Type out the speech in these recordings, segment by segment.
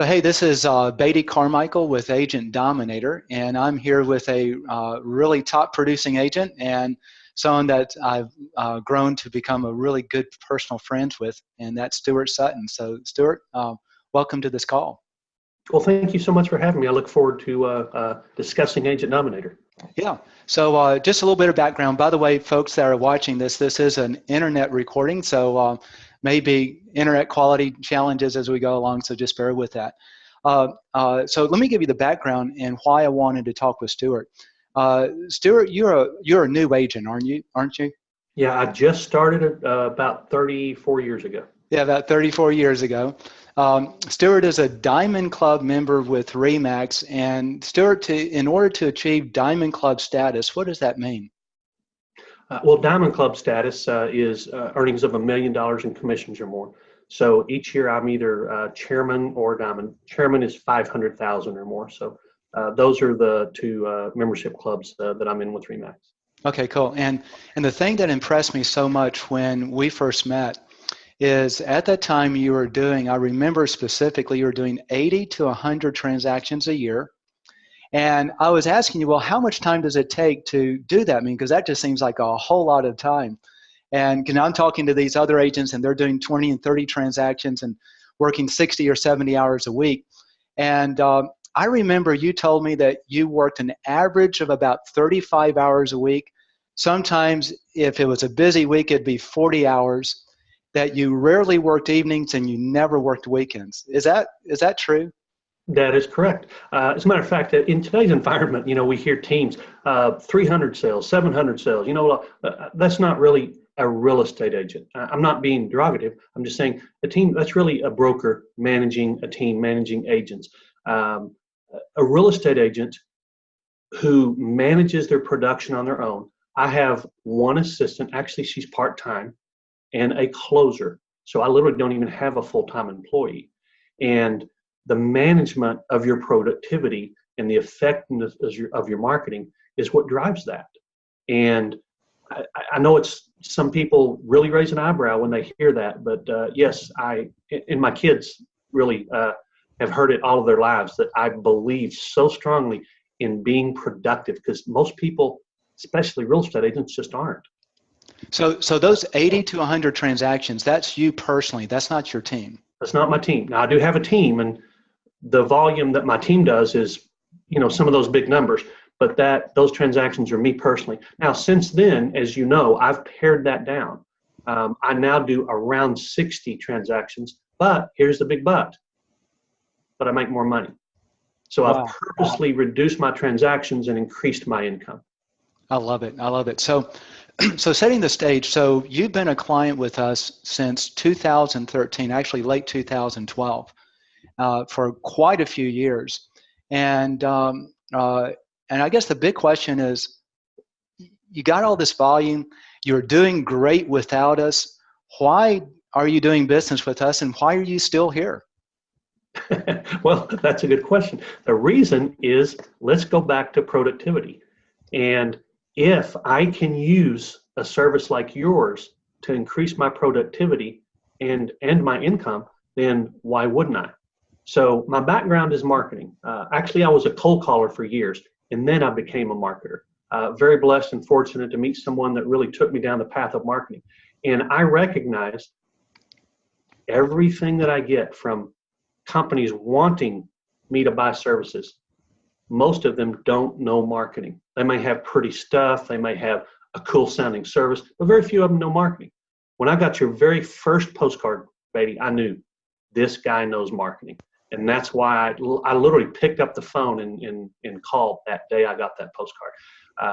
So, hey, this is Beatty Carmichael with Agent Dominator, and I'm here with a really top producing agent and someone that I've grown to become a really good personal friend with, and that's Stuart Sutton. So, Stuart, welcome to this call. Well, thank you so much for having me. I look forward to discussing Agent Dominator. Yeah. So, just a little bit of background. By the way, folks that are watching this is an internet recording, so maybe internet quality challenges as we go along. So, just bear with that. So, let me give you the background and why I wanted to talk with Stuart. Stuart, you're a new agent, aren't you? Yeah, I just started about 34 years ago. Yeah, about 34 years ago. Stuart is a Diamond Club member with REMAX, and Stuart, in order to achieve Diamond Club status, what does that mean? Well, Diamond Club status is earnings of $1 million in commissions or more. So each year I'm either chairman or diamond. Chairman is 500,000 or more. So those are the two membership clubs that I'm in with REMAX. Okay, cool. And the thing that impressed me so much when we first met is at that time you were doing, I remember specifically, you were doing 80 to 100 transactions a year. And I was asking you, well, how much time does it take to do that? I mean, because that just seems like a whole lot of time. And I'm talking to these other agents and they're doing 20 and 30 transactions and working 60 or 70 hours a week. And I remember you told me that you worked an average of about 35 hours a week. Sometimes if it was a busy week, it'd be 40 hours, that you rarely worked evenings and you never worked weekends. Is that true? That is correct. As a matter of fact, in today's environment, we hear teams, 300 sales, 700 sales. That's not really a real estate agent. I'm not being derogative. I'm just saying a team, that's really a broker managing a team, managing agents. A real estate agent who manages their production on their own. I have one assistant, actually she's part-time, and a closer. So I literally don't even have a full-time employee. And the management of your productivity and the effectiveness of your marketing is what drives that. And I know it's some people really raise an eyebrow when they hear that, but yes, and my kids really have heard it all of their lives, that I believe so strongly in being productive, because most people, especially real estate agents, just aren't. So those 80 to 100 transactions, that's you personally, that's not your team. That's not my team. Now I do have a team, and the volume that my team does is, some of those big numbers, but those transactions are me personally. Now, since then, as you know, I've pared that down. I now do around 60 transactions, but here's the big but I make more money. So Wow. I've purposely reduced my transactions and increased my income. I love it. I love it. So setting the stage, so you've been a client with us since 2013, actually late 2012, for quite a few years. And I guess the big question is, you got all this volume, you're doing great without us. Why are you doing business with us, and why are you still here? Well, that's a good question. The reason is, let's go back to productivity. And if I can use a service like yours to increase my productivity and my income, then why wouldn't I? So my background is marketing. Actually, I was a cold caller for years, and then I became a marketer. Very blessed and fortunate to meet someone that really took me down the path of marketing. And I recognized everything that I get from companies wanting me to buy services, most of them don't know marketing. They may have pretty stuff, they may have a cool sounding service, but very few of them know marketing. When I got your very first postcard, Beatty, I knew this guy knows marketing. And that's why I literally picked up the phone and called that day I got that postcard.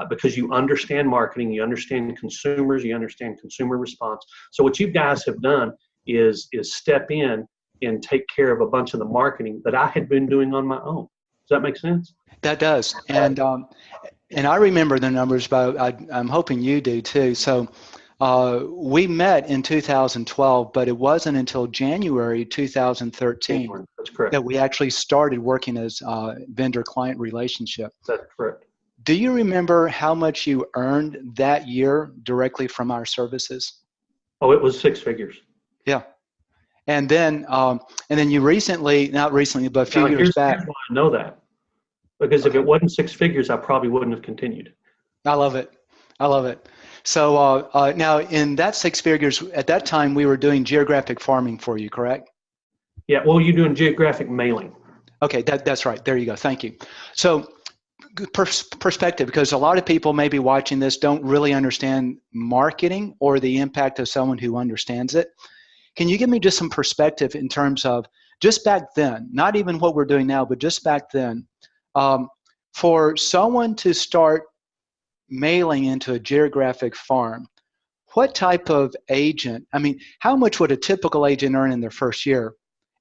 Because you understand marketing, you understand consumers, you understand consumer response. So what you guys have done is step in and take care of a bunch of the marketing that I had been doing on my own. Does that make sense? That does. And I remember the numbers, but I'm hoping you do too. So we met in 2012, but it wasn't until January 2013 That's correct. that we actually started working as vendor-client relationship. That's correct. Do you remember how much you earned that year directly from our services? Oh, it was six figures. Yeah. And then you recently, not recently, but a few Now, years back. here's why I know that. Because if it wasn't six figures, I probably wouldn't have continued. I love it. I love it. So now in that six figures, at that time, we were doing geographic farming for you, correct? Yeah, well, you're doing geographic mailing. Okay, that's right. There you go. Thank you. So perspective, because a lot of people maybe watching this don't really understand marketing or the impact of someone who understands it. Can you give me just some perspective in terms of just back then, not even what we're doing now, but just back then, for someone to start mailing into a geographic farm, what type of agent, I mean, how much would a typical agent earn in their first year?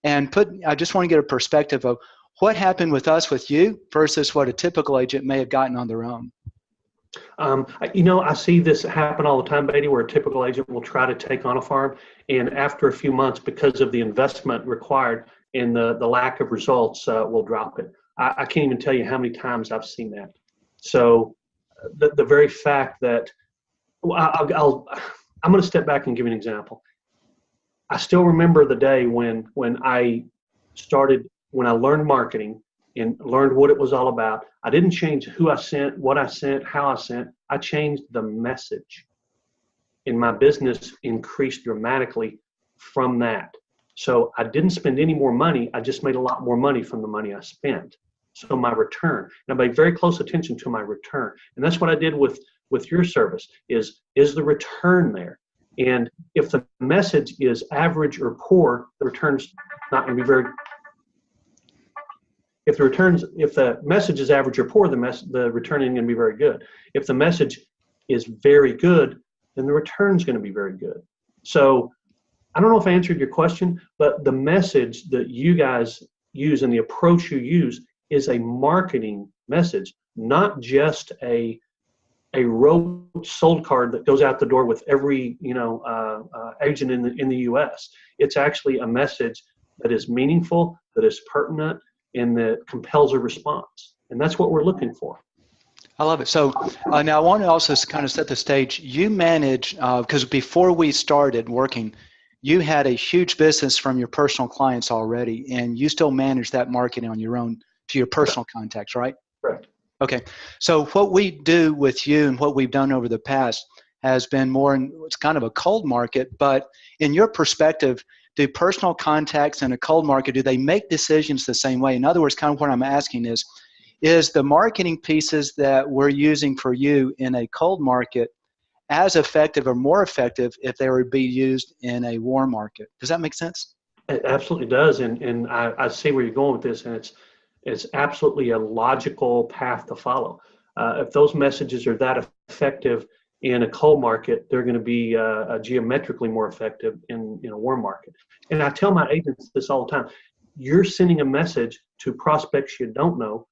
And I just want to get a perspective of what happened with us, with you, versus what a typical agent may have gotten on their own. I see this happen all the time, Beatty, where a typical agent will try to take on a farm, and after a few months, because of the investment required and the lack of results, will drop it. I can't even tell you how many times I've seen that. So the very fact that I'm going to step back and give you an example. I still remember the day when I learned marketing and learned what it was all about. I didn't change who I sent, what I sent, how I sent. I changed the message. And my business increased dramatically from that. So I didn't spend any more money. I just made a lot more money from the money I spent. So my return, and I paid very close attention to my return. And that's what I did with your service is the return there? And if the message is average or poor, the return's not going to be very. If the message is average or poor, the return isn't going to be very good. If the message is very good, then the return's going to be very good. So I don't know if I answered your question, but the message that you guys use and the approach you use is a marketing message, not just a rote sold card that goes out the door with every agent in the U.S. It's actually a message that is meaningful, that is pertinent, and that compels a response. And that's what we're looking for. I love it. So now I want to also kind of set the stage. You manage, because before we started working, you had a huge business from your personal clients already, and you still manage that marketing on your own to your personal contacts, right? Correct. Okay. So what we do with you and what we've done over the past has been more it's kind of a cold market, but in your perspective, do personal contacts in a cold market, do they make decisions the same way? In other words, kind of what I'm asking is the marketing pieces that we're using for you in a cold market as effective or more effective if they were to be used in a warm market? Does that make sense? It absolutely does. And I see where you're going with this, and it's absolutely a logical path to follow. If those messages are that effective in a cold market, they're going to be geometrically more effective in a warm market. And I tell my agents this all the time. You're sending a message to prospects you don't know.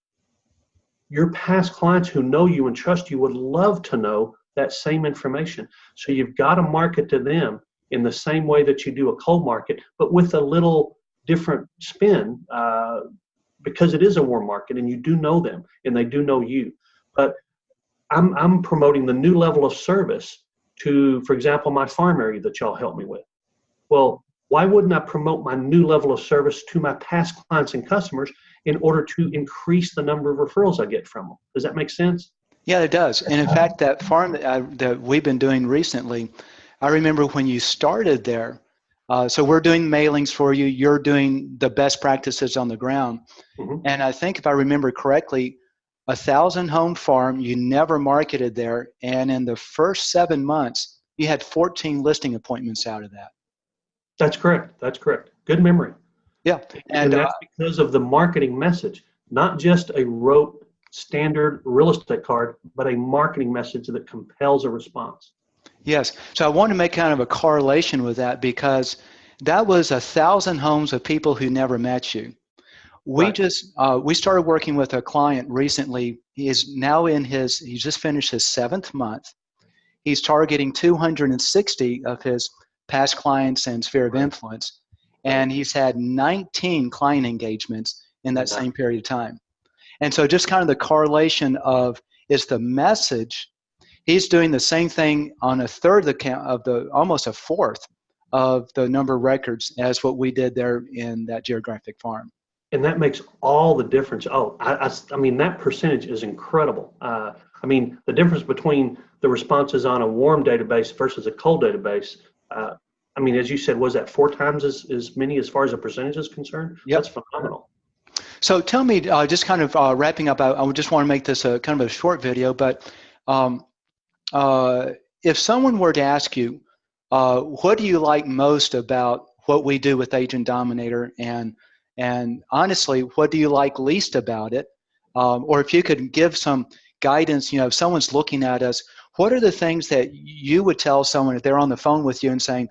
Your past clients who know you and trust you would love to know that same information. So you've got to market to them in the same way that you do a cold market, but with a little different spin, because it is a warm market and you do know them and they do know you. But I'm promoting the new level of service to, for example, my farm area that y'all help me with. Well, why wouldn't I promote my new level of service to my past clients and customers in order to increase the number of referrals I get from them? Does that make sense? Yeah, it does. And in fact, that farm that we've been doing recently, I remember when you started there. So we're doing mailings for you. You're doing the best practices on the ground. Mm-hmm. And I think if I remember correctly, 1,000 home farm, you never marketed there. And in the first 7 months, you had 14 listing appointments out of that. That's correct. That's correct. Good memory. Yeah. And that's because of the marketing message, not just a rote standard real estate card, but a marketing message that compels a response. Yes. So I want to make kind of a correlation with that, because that was 1,000 homes of people who never met you. We started working with a client recently. He is now he just finished his 7th month. He's targeting 260 of his past clients and sphere of influence. And he's had 19 client engagements in that same period of time. And so just kind of the correlation of is the message. He's doing the same thing on a third of almost a fourth of the number of records as what we did there in that geographic farm. And that makes all the difference. Oh, I mean, that percentage is incredible. I mean, the difference between the responses on a warm database versus a cold database, I mean, as you said, was that 4 times as many as far as a percentage is concerned? Yep. That's phenomenal. So tell me, just kind of wrapping up, I would just want to make this a kind of a short video, but if someone were to ask you, what do you like most about what we do with Agent Dominator, and honestly, what do you like least about it? Or if you could give some guidance, if someone's looking at us, what are the things that you would tell someone if they're on the phone with you and saying,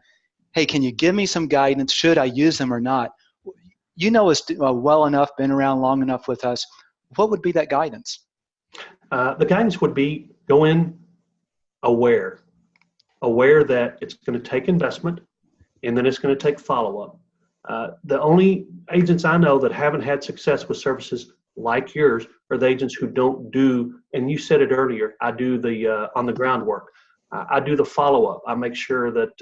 hey, can you give me some guidance? Should I use them or not? You know us well enough, been around long enough with us. What would be that guidance? The guidance would be go in aware that it's going to take investment and then it's going to take follow-up. The only agents I know that haven't had success with services like yours are the agents who don't do, and you said it earlier, I do the on the ground work. I do the follow-up. I make sure that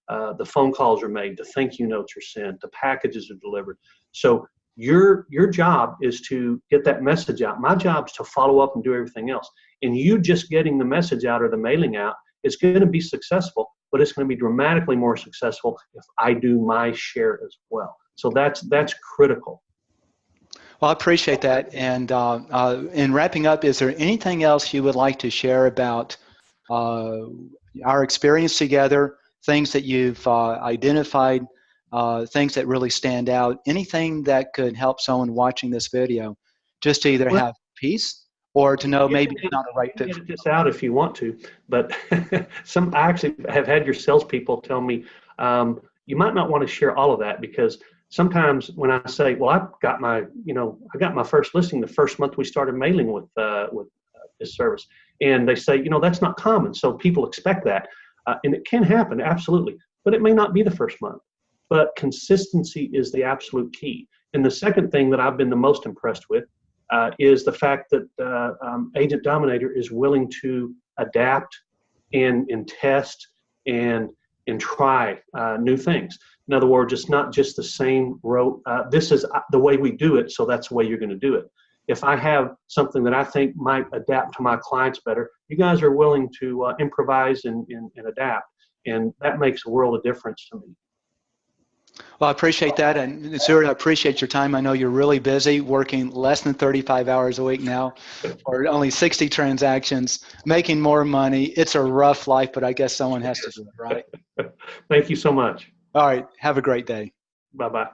the phone calls are made, the thank you notes are sent, the packages are delivered. So your job is to get that message out. My job is to follow up and do everything else. And you just getting the message out or the mailing out is going to be successful, but it's going to be dramatically more successful if I do my share as well. So that's critical. Well, I appreciate that. And in wrapping up, is there anything else you would like to share about our experience together, things that you've identified, things that really stand out, anything that could help someone watching this video just to either have peace or to know maybe it's not the right fit. Edit this out if you want to, but I actually have had your salespeople tell me you might not want to share all of that, because sometimes when I say, well, I got my first listing the first month we started mailing with this service, and they say, that's not common, so people expect that, and it can happen, absolutely, but it may not be the first month. But consistency is the absolute key. And the second thing that I've been the most impressed with is the fact that Agent Dominator is willing to adapt and test and try new things. In other words, it's not just the same road. This is the way we do it, so that's the way you're going to do it. If I have something that I think might adapt to my clients better, you guys are willing to improvise and adapt, and that makes a world of difference to me. Well, I appreciate that, and Stuart, I appreciate your time. I know you're really busy, working less than 35 hours a week now, or only 60 transactions, making more money. It's a rough life, but I guess someone has to do it, right? Thank you so much. All right. Have a great day. Bye-bye.